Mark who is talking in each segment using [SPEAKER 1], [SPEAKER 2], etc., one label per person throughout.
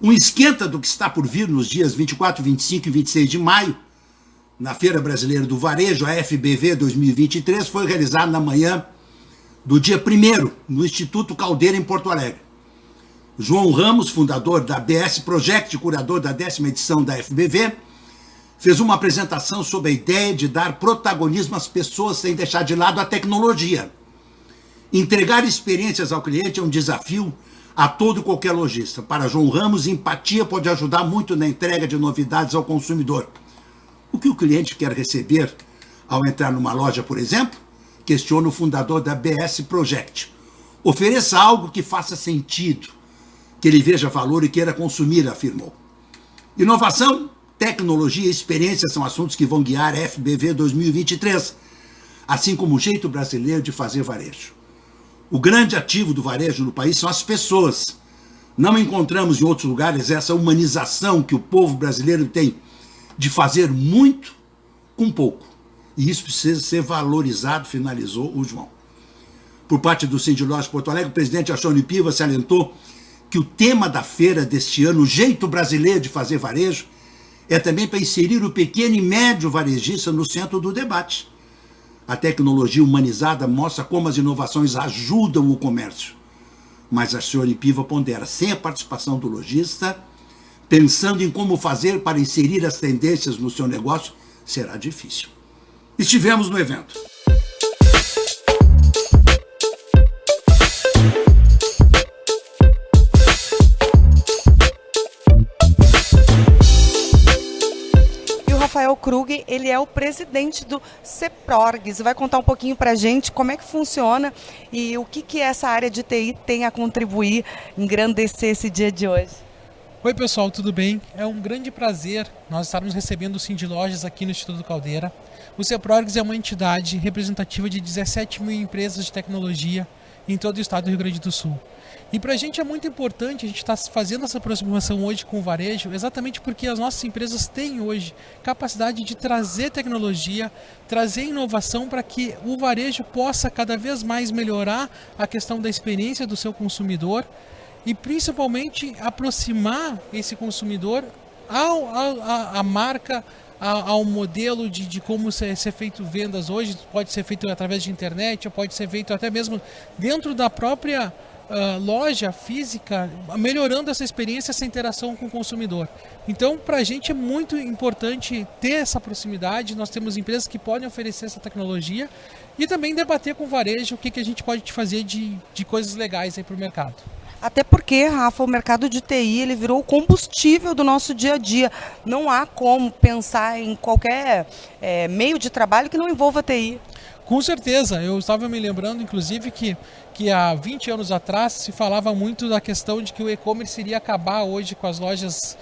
[SPEAKER 1] Um esquenta do que está por vir nos dias 24, 25 e 26 de maio, na Feira Brasileira do Varejo, a FBV 2023, foi realizado na manhã do dia 1º, no Instituto Caldeira, em Porto Alegre. João Ramos, fundador da BS Project, curador da 10ª edição da FBV, fez uma apresentação sobre a ideia de dar protagonismo às pessoas sem deixar de lado a tecnologia. Entregar experiências ao cliente é um desafio a todo e qualquer lojista. Para João Ramos, empatia pode ajudar muito na entrega de novidades ao consumidor. O que o cliente quer receber ao entrar numa loja, por exemplo? Questiona o fundador da BS Project. Ofereça algo que faça sentido, que ele veja valor e queira consumir, afirmou. Inovação, tecnologia e experiência são assuntos que vão guiar a FBV 2023, assim como o jeito brasileiro de fazer varejo. O grande ativo do varejo no país são as pessoas. Não encontramos em outros lugares essa humanização que o povo brasileiro tem de fazer muito com pouco. E isso precisa ser valorizado, finalizou o João. Por parte do Sindilojas Porto Alegre, o presidente Achone Piva salientou que o tema da feira deste ano, o jeito brasileiro de fazer varejo, é também para inserir o pequeno e médio varejista no centro do debate. A tecnologia humanizada mostra como as inovações ajudam o comércio. Mas Achone Piva pondera, sem a participação do lojista, pensando em como fazer para inserir as tendências no seu negócio, será difícil. Estivemos no evento.
[SPEAKER 2] Rafael Krug, ele é o presidente do CEPRORGS. Vai contar um pouquinho para a gente como é que funciona e o que essa área de TI tem a contribuir, engrandecer esse dia de hoje.
[SPEAKER 3] Oi pessoal, tudo bem? É um grande prazer nós estarmos recebendo o Sindilojas aqui no Instituto Caldeira. O CEPRORGS é uma entidade representativa de 17 mil empresas de tecnologia em todo o estado do Rio Grande do Sul. E para a gente é muito importante a gente estar fazendo essa aproximação hoje com o varejo, exatamente porque as nossas empresas têm hoje capacidade de trazer tecnologia, trazer inovação para que o varejo possa cada vez mais melhorar a questão da experiência do seu consumidor e principalmente aproximar esse consumidor à marca, ao modelo de como ser feito vendas hoje. Pode ser feito através de internet, ou pode ser feito até mesmo dentro da própria loja física, melhorando essa experiência, essa interação com o consumidor. Então, para a gente é muito importante ter essa proximidade. Nós temos empresas que podem oferecer essa tecnologia e também debater com o varejo o que a gente pode fazer de coisas legais para o mercado.
[SPEAKER 2] Até porque, Rafa, o mercado de TI ele virou o combustível do nosso dia a dia. Não há como pensar em qualquer meio de trabalho que não envolva TI.
[SPEAKER 3] Com certeza, eu estava me lembrando, inclusive, que há 20 anos atrás se falava muito da questão de que o e-commerce iria acabar hoje com as lojas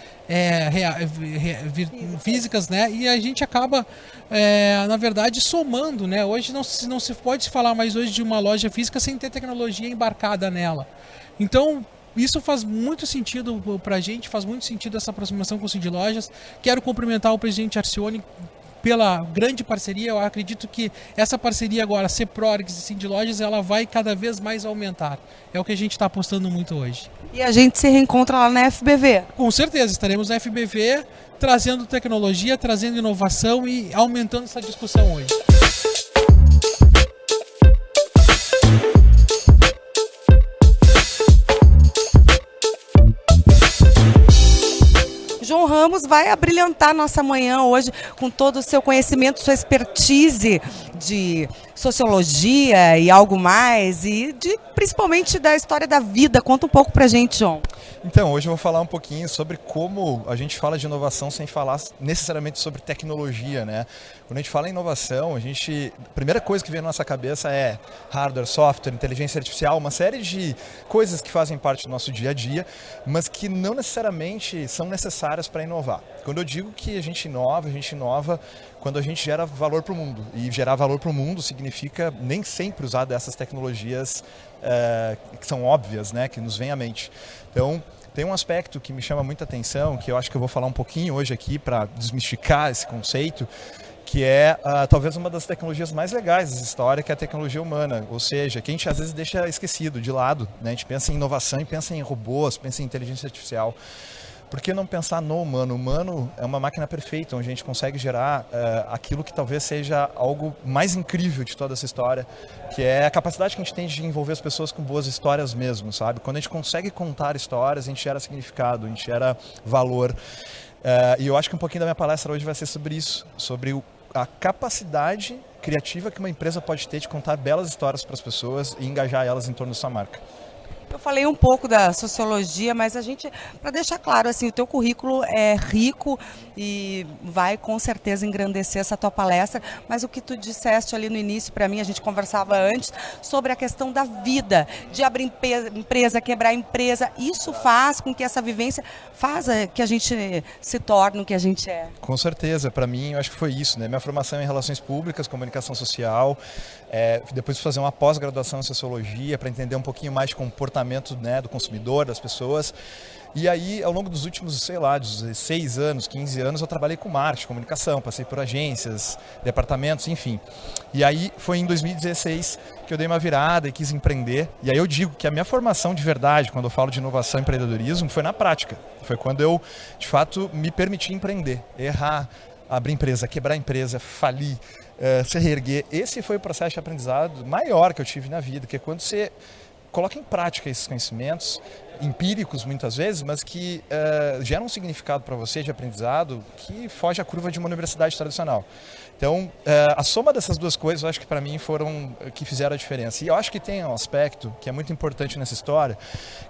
[SPEAKER 3] físicas, né? E a gente acaba, na verdade, somando, né? Hoje não se pode falar mais hoje de uma loja física sem ter tecnologia embarcada nela. Então, isso faz muito sentido para a gente, faz muito sentido essa aproximação com o Sindilojas. Quero cumprimentar o presidente Arcioni pela grande parceria. Eu acredito que essa parceria agora, CEPRORGS e Sindilojas, ela vai cada vez mais aumentar. É o que a gente está apostando muito hoje.
[SPEAKER 2] E a gente se reencontra lá na FBV?
[SPEAKER 3] Com certeza, estaremos na FBV trazendo tecnologia, trazendo inovação e aumentando essa discussão hoje.
[SPEAKER 2] João Ramos vai abrilhantar nossa manhã hoje com todo o seu conhecimento, sua expertise de sociologia e algo mais, e principalmente da história da vida. Conta um pouco pra gente, João.
[SPEAKER 4] Então, hoje eu vou falar um pouquinho sobre como a gente fala de inovação sem falar necessariamente sobre tecnologia, né? Quando a gente fala em inovação, a primeira coisa que vem na nossa cabeça é hardware, software, inteligência artificial, uma série de coisas que fazem parte do nosso dia a dia, mas que não necessariamente são necessárias para inovar. Quando eu digo que a gente inova quando a gente gera valor para o mundo. E gerar valor para o mundo significa nem sempre usar dessas tecnologias que são óbvias, né, que nos vêm à mente. Então, tem um aspecto que me chama muita atenção, que eu acho que eu vou falar um pouquinho hoje aqui para desmistificar esse conceito, que é talvez uma das tecnologias mais legais da história, que é a tecnologia humana, ou seja, que a gente às vezes deixa esquecido, de lado, né? A gente pensa em inovação e pensa em robôs, pensa em inteligência artificial. Por que não pensar no humano? O humano é uma máquina perfeita, onde a gente consegue gerar aquilo que talvez seja algo mais incrível de toda essa história, que é a capacidade que a gente tem de envolver as pessoas com boas histórias mesmo, sabe? Quando a gente consegue contar histórias, a gente gera significado, a gente gera valor. E eu acho que um pouquinho da minha palestra hoje vai ser sobre isso, sobre a capacidade criativa que uma empresa pode ter de contar belas histórias para as pessoas e engajar elas em torno da sua marca.
[SPEAKER 2] Eu falei um pouco da sociologia, mas para deixar claro, assim, o teu currículo é rico e vai com certeza engrandecer essa tua palestra, mas o que tu disseste ali no início, para mim, a gente conversava antes, sobre a questão da vida, de abrir empresa, quebrar empresa, isso faz com que essa vivência faça que a gente se torne o que a gente é.
[SPEAKER 4] Com certeza, para mim, eu acho que foi isso, né? Minha formação é em relações públicas, comunicação social, depois de fazer uma pós-graduação em sociologia, para entender um pouquinho mais de comportamento, né, do consumidor, das pessoas. E aí, ao longo dos últimos, 16 anos, 15 anos, eu trabalhei com marketing, comunicação, passei por agências, departamentos, enfim. E aí, foi em 2016 que eu dei uma virada e quis empreender. E aí eu digo que a minha formação de verdade, quando eu falo de inovação e empreendedorismo, foi na prática. Foi quando eu, de fato, me permiti empreender, errar, abrir empresa, quebrar empresa, falir, se reerguer. Esse foi o processo de aprendizado maior que eu tive na vida, que é quando você coloca em prática esses conhecimentos, empíricos muitas vezes, mas que geram um significado para você de aprendizado que foge à curva de uma universidade tradicional. Então, a soma dessas duas coisas, eu acho que para mim foram que fizeram a diferença. E eu acho que tem um aspecto que é muito importante nessa história,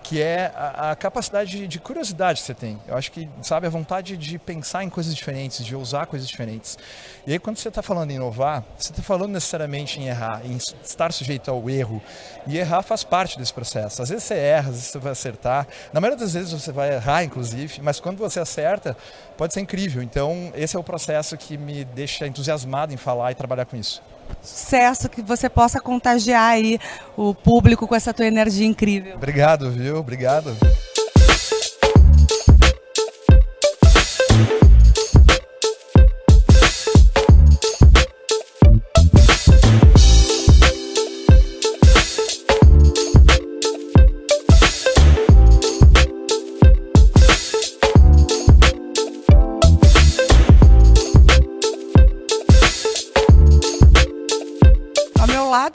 [SPEAKER 4] que é a capacidade de curiosidade que você tem. Eu acho que, sabe, a vontade de pensar em coisas diferentes, de ousar coisas diferentes. E aí, quando você está falando em inovar, você está falando necessariamente em errar, em estar sujeito ao erro. E errar faz parte desse processo. Às vezes você erra, às vezes você vai acertar. Na maioria das vezes você vai errar, inclusive, mas quando você acerta, pode ser incrível. Então, esse é o processo que me deixa entusiasmado em falar e trabalhar com isso.
[SPEAKER 2] Sucesso, que você possa contagiar aí o público com essa tua energia incrível.
[SPEAKER 4] Obrigado, viu? Obrigado.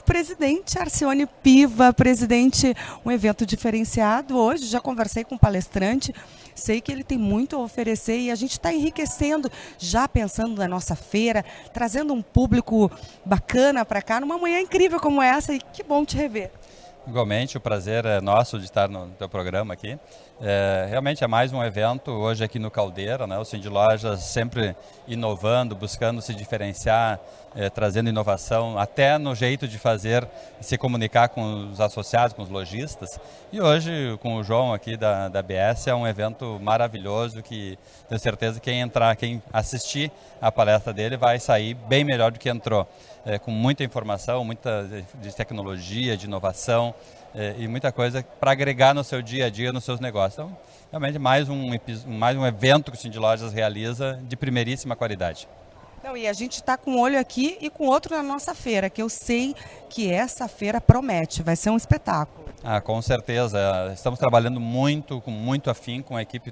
[SPEAKER 2] Presidente Arcione Piva, presidente, um evento diferenciado hoje, já conversei com o palestrante, sei que ele tem muito a oferecer e a gente está enriquecendo, já pensando na nossa feira, trazendo um público bacana para cá, numa manhã incrível como essa, e que bom te rever.
[SPEAKER 5] Igualmente, o prazer é nosso de estar no teu programa aqui. Realmente é mais um evento hoje aqui no Caldeira, né? O Cindy Lojas sempre inovando, buscando se diferenciar, trazendo inovação até no jeito de fazer, se comunicar com os associados, com os lojistas. E hoje, com o João aqui da ABS, é um evento maravilhoso que tenho certeza que quem assistir a palestra dele vai sair bem melhor do que entrou. Com muita informação, muita de tecnologia, de inovação e muita coisa para agregar no seu dia a dia, nos seus negócios. Então, realmente mais um evento que o Cindy Lojas realiza de primeiríssima qualidade.
[SPEAKER 2] Não, e a gente está com um olho aqui e com outro na nossa feira, que eu sei que essa feira promete, vai ser um espetáculo.
[SPEAKER 5] Com certeza. Estamos trabalhando com muito afinco, com a equipe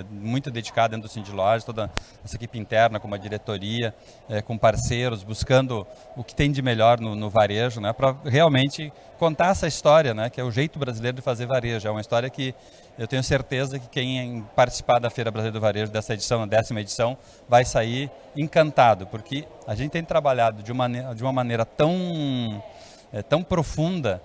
[SPEAKER 5] muito dedicada dentro do Cindy Lojas, toda essa equipe interna, como a diretoria, com parceiros, buscando o que tem de melhor no varejo, né, para realmente contar essa história, né, que é o jeito brasileiro de fazer varejo. É uma história que eu tenho certeza que quem participar da Feira Brasileira do Varejo, dessa edição, a 10ª edição, vai sair encantado, porque a gente tem trabalhado de uma maneira tão profunda,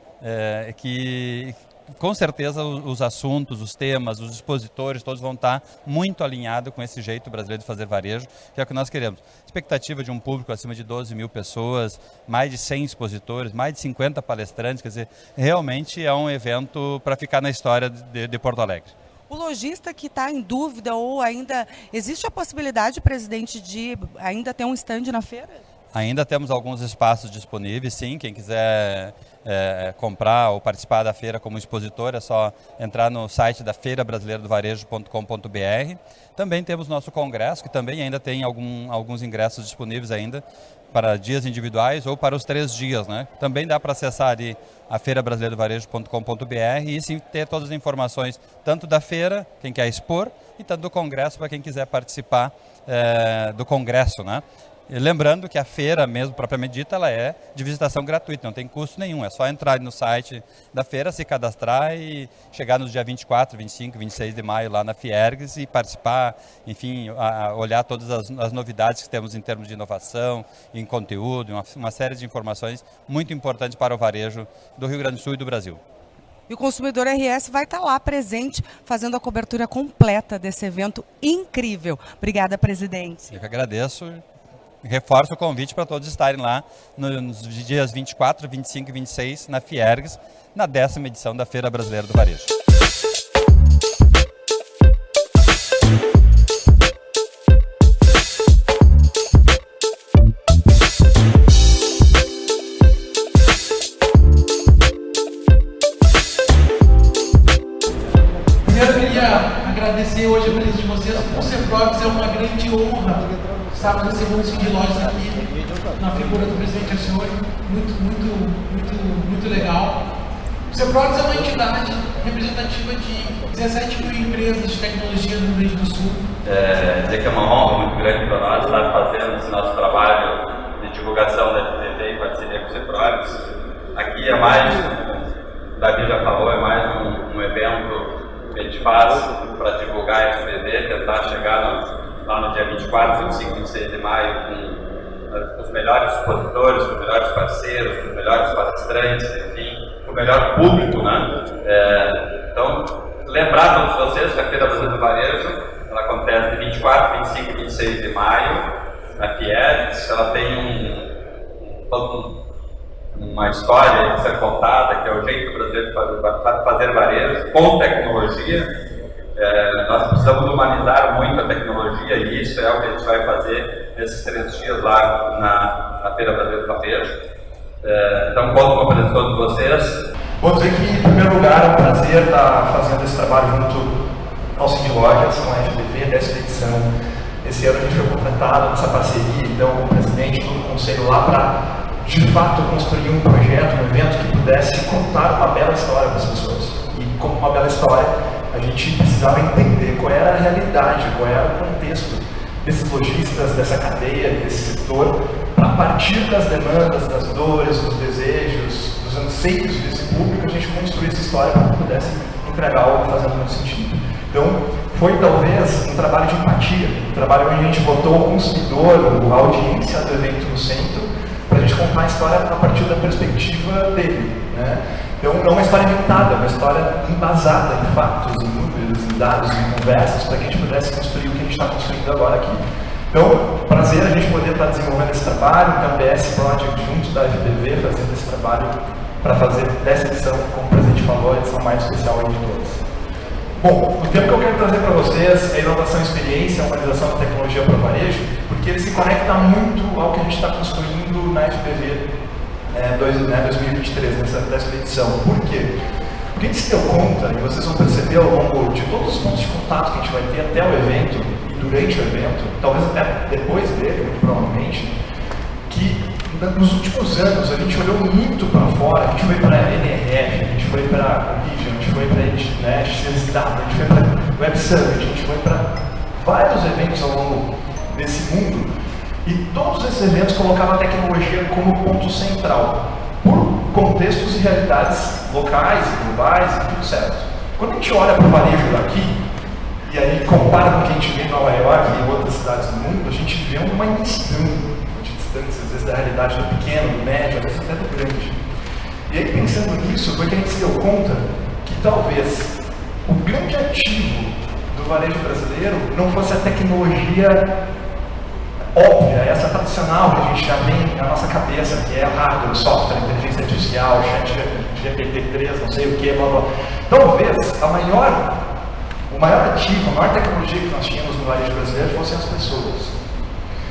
[SPEAKER 5] que com certeza os assuntos, os temas, os expositores, todos vão estar muito alinhados com esse jeito brasileiro de fazer varejo, que é o que nós queremos. Expectativa de um público acima de 12 mil pessoas, mais de 100 expositores, mais de 50 palestrantes, quer dizer, realmente é um evento para ficar na história de Porto Alegre.
[SPEAKER 2] O lojista que está em dúvida ou ainda... Existe a possibilidade, presidente, de ainda ter um stand na feira?
[SPEAKER 5] Ainda temos alguns espaços disponíveis, sim. Quem quiser comprar ou participar da feira como expositor, é só entrar no site da feirabrasileirodovarejo.com.br. Também temos nosso congresso, que também ainda tem alguns ingressos disponíveis ainda para dias individuais ou para os 3 dias, né? Também dá para acessar ali a feirabrasileirodovarejo.com.br e sim ter todas as informações, tanto da feira, quem quer expor, e tanto do congresso para quem quiser participar do congresso, né? E lembrando que a feira mesmo, propriamente dita, ela é de visitação gratuita, não tem custo nenhum. É só entrar no site da feira, se cadastrar e chegar nos dias 24, 25, 26 de maio lá na Fiergs e participar, enfim, olhar todas as novidades que temos em termos de inovação, em conteúdo, uma série de informações muito importantes para o varejo do Rio Grande do Sul e do Brasil.
[SPEAKER 2] E o Consumidor RS vai estar lá presente, fazendo a cobertura completa desse evento incrível. Obrigada, presidente.
[SPEAKER 5] Eu que agradeço. Reforço o convite para todos estarem lá nos dias 24, 25 e 26 na Fiergs, na 10ª edição da Feira Brasileira do Varejo.
[SPEAKER 3] Primeiro eu queria agradecer hoje a presença de vocês. O CEPROGS é uma grande honra estar recebendo o Cindy Lojas aqui na figura do presidente Alcione, muito legal. O CEPROGS é uma entidade representativa de 17 mil empresas de tecnologia no Rio Grande do Sul.
[SPEAKER 5] Dizer que é uma honra muito grande para nós estar fazendo esse nosso trabalho de divulgação da FBV e parceria com o CEPROGS. Aqui é mais, o Davi já falou, é mais um evento que a gente faz para divulgar a FBV, tentar chegar lá no dia 24, 25 e 26 de maio com os melhores expositores, com os melhores parceiros, com os melhores palestrantes, enfim, com o melhor público, né? Então, lembrar a todos vocês que a Feira Brasileira do Varejo, ela acontece de 24, 25 e 26 de maio na Fiergs. Ela tem uma história a ser contada, que é o jeito brasileiro de fazer varejo com tecnologia. Nós precisamos humanizar muito a tecnologia e isso é o que a gente vai fazer nesses 3 dias lá na Feira Brasileira do Varejo. Então, conto com a presença de todos vocês.
[SPEAKER 4] Vou dizer que, em primeiro lugar, é um prazer estar fazendo esse trabalho junto ao Cindy Lojas, com a FBV, dessa edição. Esse ano a gente foi completado nessa parceria, então, com o presidente, todo o conselho lá para, de fato, construir um projeto, um evento que pudesse contar uma bela história para as pessoas. E, como uma bela história, a gente precisava entender qual era a realidade, qual era o contexto desses lojistas, dessa cadeia, desse setor, para partir das demandas, das dores, dos desejos, dos anseios desse público, a gente construir essa história para que pudesse entregar algo fazendo muito sentido. Então, foi talvez um trabalho de empatia, um trabalho onde a gente botou o consumidor, a audiência do evento no centro, para a gente contar a história a partir da perspectiva dele, né? Então, não uma história inventada, uma história embasada em fatos, em números, em dados, em conversas, para que a gente pudesse construir o que a gente está construindo agora aqui. Então, prazer a gente poder estar desenvolvendo esse trabalho, então, BS Project junto da FBV, fazendo esse trabalho para fazer dessa edição, como o presidente falou, a edição mais especial de todas. Bom, o tema que eu quero trazer para vocês é inovação e experiência, a humanização da tecnologia para o varejo, porque ele se conecta muito ao que a gente está construindo na FBV 2023, nessa edição. Por quê? Porque a gente se deu conta, e vocês vão perceber ao longo de todos os pontos de contato que a gente vai ter até o evento e durante o evento, talvez até depois dele, muito provavelmente, que nos últimos anos a gente olhou muito para fora, a gente foi para a NRF, a gente foi para a Vision, a gente foi para a XSW, a gente foi para a Web Summit, a gente foi para vários eventos ao longo desse mundo, e todos esses eventos colocavam a tecnologia como ponto central, por contextos e realidades locais e globais e tudo certo. Quando a gente olha para o varejo daqui, e aí compara com o que a gente vê em Nova York e em outras cidades do mundo, a gente vê uma imensidão de distâncias, às vezes da realidade do pequeno, do médio, às vezes até do grande. E aí, pensando nisso, foi que a gente se deu conta que talvez o grande ativo do varejo brasileiro não fosse a tecnologia óbvia, essa tradicional que a gente já vem na nossa cabeça, que é hardware, software, inteligência artificial, chat GPT-3, não sei o que, blá blá. Talvez o maior ativo, a maior tecnologia que nós tínhamos no varejo brasileiro fossem as pessoas.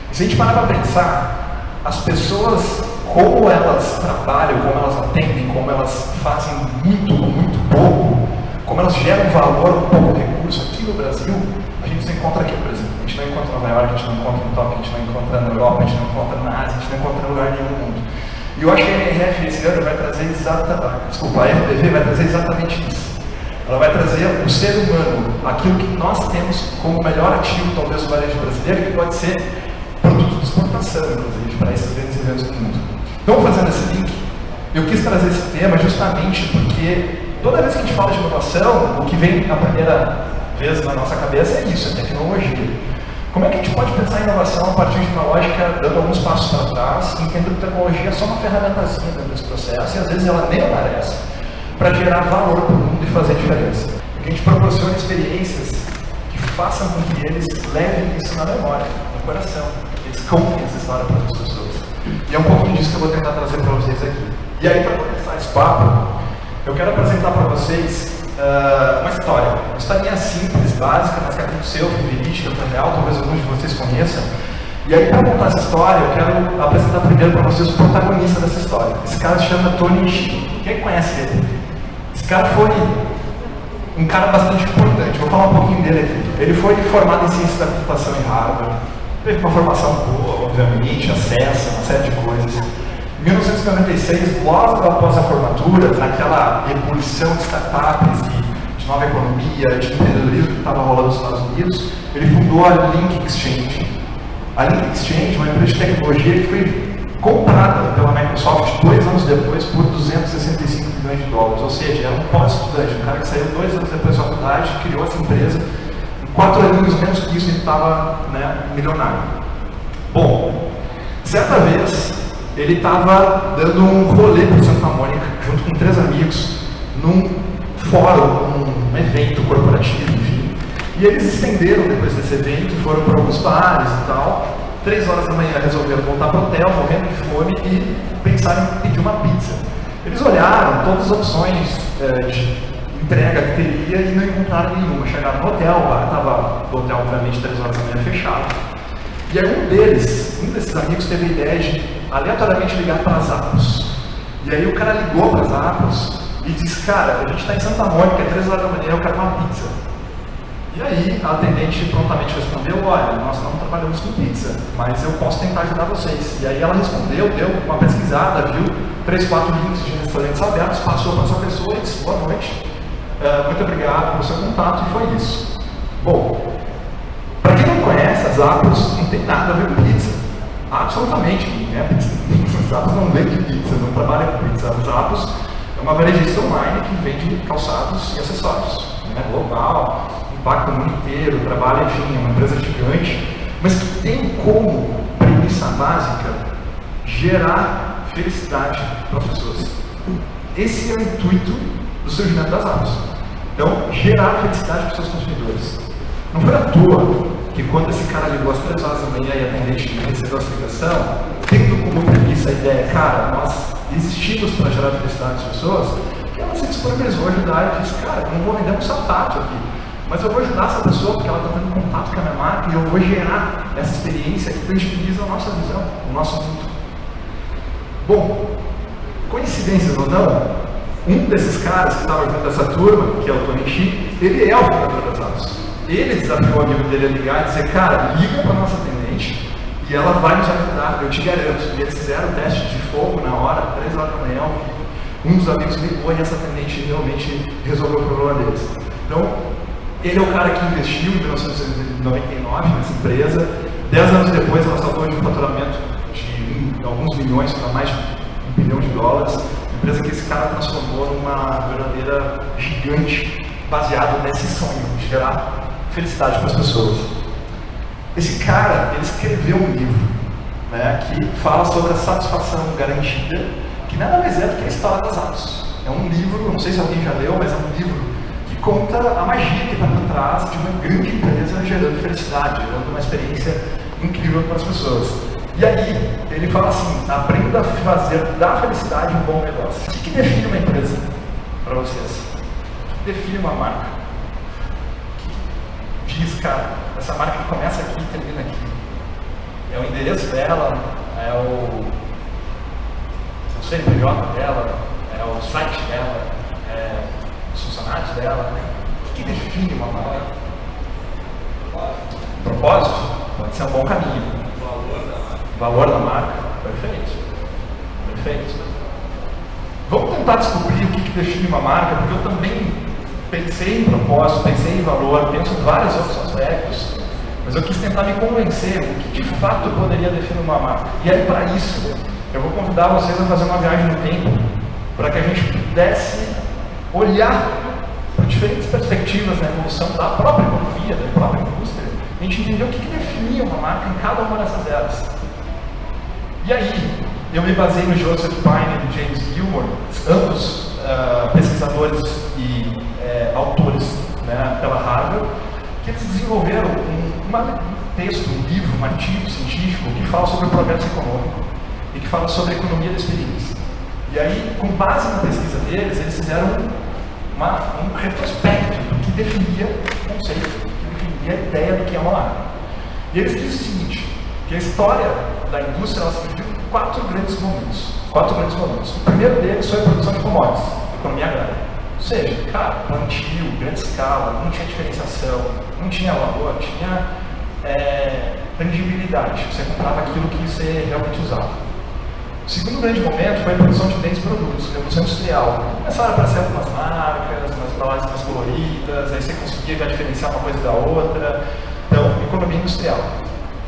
[SPEAKER 4] E se a gente parar para pensar, as pessoas, como elas trabalham, como elas atendem, como elas fazem muito com muito pouco, como elas geram valor com pouco recurso aqui no Brasil, a gente não encontra aqui no Brasil. A gente não encontra em Nova York, a gente não encontra em Tóquio, a gente não encontra na Europa, a gente não encontra na Ásia, a gente não encontra em lugar nenhum no mundo. E eu acho que a NRF esse ano vai trazer a FBV vai trazer exatamente isso. Ela vai trazer o ser humano, aquilo que nós temos como melhor ativo, talvez, do varejo brasileiro, que pode ser produto de exportação, inclusive, para esses grandes eventos do mundo. Então, fazendo esse link, eu quis trazer esse tema justamente porque toda vez que a gente fala de inovação, o que vem a primeira vez na nossa cabeça é isso, é tecnologia. Como é que a gente pode pensar em inovação a partir de uma lógica dando alguns passos para trás, entendendo que tecnologia é só uma ferramentazinha dentro desse processo e às vezes ela nem aparece para gerar valor para o mundo e fazer diferença. Que a gente proporcione experiências que façam com que eles levem isso na memória, no coração, que eles contem essa história para as pessoas. E é um pouquinho disso que eu vou tentar trazer para vocês aqui. E aí, para começar esse papo, eu quero apresentar para vocês uma historinha simples, básica, mas que aconteceu, verídica, foi real, talvez alguns de vocês conheçam. E aí, para contar essa história, eu quero apresentar primeiro para vocês o protagonista dessa história. Esse cara se chama Tony Hsieh. Quem conhece ele? Esse cara foi um cara bastante importante. Vou falar um pouquinho dele aqui. Ele foi formado em ciência da computação em Harvard, teve uma formação boa, obviamente, acesso a uma série de coisas. Em 1996, logo após a formatura, naquela ebulição de startups e de nova economia, de empreendedorismo que estava rolando nos Estados Unidos, ele fundou a Link Exchange. A Link Exchange é uma empresa de tecnologia que foi comprada pela Microsoft 2 anos depois por 265 milhões de dólares. Ou seja, era um pós-estudante, um cara que saiu 2 anos depois da faculdade, criou essa empresa. Em 4 aninhos menos que isso, ele estava milionário. Bom, certa vez, ele estava dando um rolê por Santa Mônica, junto com 3 amigos, num fórum, num evento corporativo, enfim. E eles estenderam depois desse evento, foram para alguns bares e tal. 3 horas da manhã resolveram voltar para o hotel, morrendo de fome, e pensaram em pedir uma pizza. Eles olharam todas as opções de entrega que teria e não encontraram nenhuma. Chegaram no hotel, o bar estava, o hotel obviamente 3 horas da manhã fechado. E aí um desses amigos teve a ideia de aleatoriamente ligar para as Zappos. E aí o cara ligou para as Zappos e disse, cara, a gente está em Santa Mônica, é 3 horas da manhã, eu quero uma pizza. E aí a atendente prontamente respondeu, olha, nós não trabalhamos com pizza, mas eu posso tentar ajudar vocês. E aí ela respondeu, deu uma pesquisada, viu 3, 4 links de restaurantes abertos, passou para essa pessoa e disse, boa noite, muito obrigado pelo seu contato, e foi isso. Bom, para quem não conhece, as Zappos não tem nada a ver com pizza. Absolutamente, né? As Zappos não vendem pizza, não trabalham com pizza. As Zappos é uma varejista online que vende calçados e acessórios, né? Global, impacta o mundo inteiro, trabalha, enfim, é uma empresa gigante, mas que tem como premissa básica gerar felicidade para as pessoas. Esse é o intuito do surgimento das Zappos. Então, gerar felicidade para os seus consumidores. Não foi à toa que quando esse cara ligou às 3 horas da manhã e a atendente recebeu essa ligação, tendo como premissa a ideia, cara, nós existimos para gerar felicidade das pessoas, que ela se disponibilizou a ajudar e disse, cara, eu não vou vender um sapato aqui, mas eu vou ajudar essa pessoa porque ela está tendo contato com a minha marca e eu vou gerar essa experiência que tangibiliza a nossa visão, o nosso mundo. Bom, coincidências ou não, um desses caras que estava junto dessa turma, que é o Tony Hsieh, ele é o fundador das Zappos. Ele desafiou o amigo dele a ligar e dizer, cara, liga para a nossa atendente e ela vai nos ajudar, eu te garanto. E eles fizeram o teste de fogo na hora, 3 horas da manhã, um dos amigos ligou e essa atendente realmente resolveu o problema deles. Então, ele é o cara que investiu em 1999 nessa empresa. 10 anos depois, ela saltou de um faturamento de alguns milhões para mais de $1 bilhão. Empresa que esse cara transformou numa verdadeira gigante, baseado nesse sonho de gerar felicidade para as pessoas. Esse cara, ele escreveu um livro, né, que fala sobre a satisfação garantida, que nada mais é do que a história das Zappos. É um livro, não sei se alguém já leu, mas é um livro que conta a magia que está por trás de uma grande empresa gerando felicidade, gerando uma experiência incrível para as pessoas. E aí, ele fala assim, aprenda a fazer da felicidade um bom negócio. O que define uma empresa para vocês? O que define uma marca? O que diz, cara, essa marca que começa aqui e termina aqui? É o endereço dela,
[SPEAKER 6] é o CNPJ dela, é o site dela, é os funcionários dela. O que define uma marca? Propósito? Pode ser um bom caminho. Valor da marca? Perfeito. Perfeito. Vamos tentar descobrir o que define uma marca, porque eu também pensei em propósito, pensei em valor, penso em vários outros aspectos, mas eu quis tentar me convencer o que de fato poderia definir uma marca. E aí, para isso, eu vou convidar vocês a fazer uma viagem no tempo, para que a gente pudesse olhar para diferentes perspectivas na evolução da própria economia, da própria indústria, e a gente entender o que definia uma marca em cada uma dessas eras. E aí, eu me baseei no Joseph Pine e no James Gilmore, ambos pesquisadores e autores, né, pela Harvard, que eles desenvolveram um texto, um livro, um artigo científico que fala sobre o progresso econômico e que fala sobre a economia da experiência. E aí, com base na pesquisa deles, eles fizeram um retrospecto do que definia o conceito, que definia a ideia do que é uma marca. E eles dizem o seguinte, que a história da indústria se dividiu em 4 grandes momentos. O primeiro deles foi a produção de commodities, economia agrária. Ou seja, cara, plantio, grande escala, não tinha diferenciação, não tinha valor, tinha tangibilidade. Você comprava aquilo que você realmente usava. O segundo grande momento foi a produção de bens e produtos, a revolução industrial. Começaram a aparecer algumas marcas, umas embalagens mais coloridas, aí você conseguia já diferenciar uma coisa da outra. Então, economia industrial.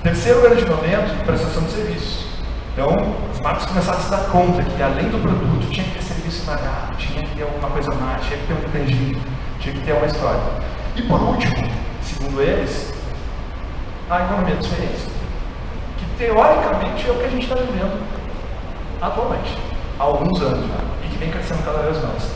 [SPEAKER 6] Terceiro grande momento, prestação de serviços. Então, as marcas começaram a se dar conta que, além do produto, tinha que ter serviço embargado, tinha que ter alguma coisa mais, tinha que ter um intangível, tinha que ter uma história. E por último, segundo eles, a economia da experiência, que teoricamente é o que a gente está vivendo atualmente, há alguns anos já, e que vem crescendo cada vez mais.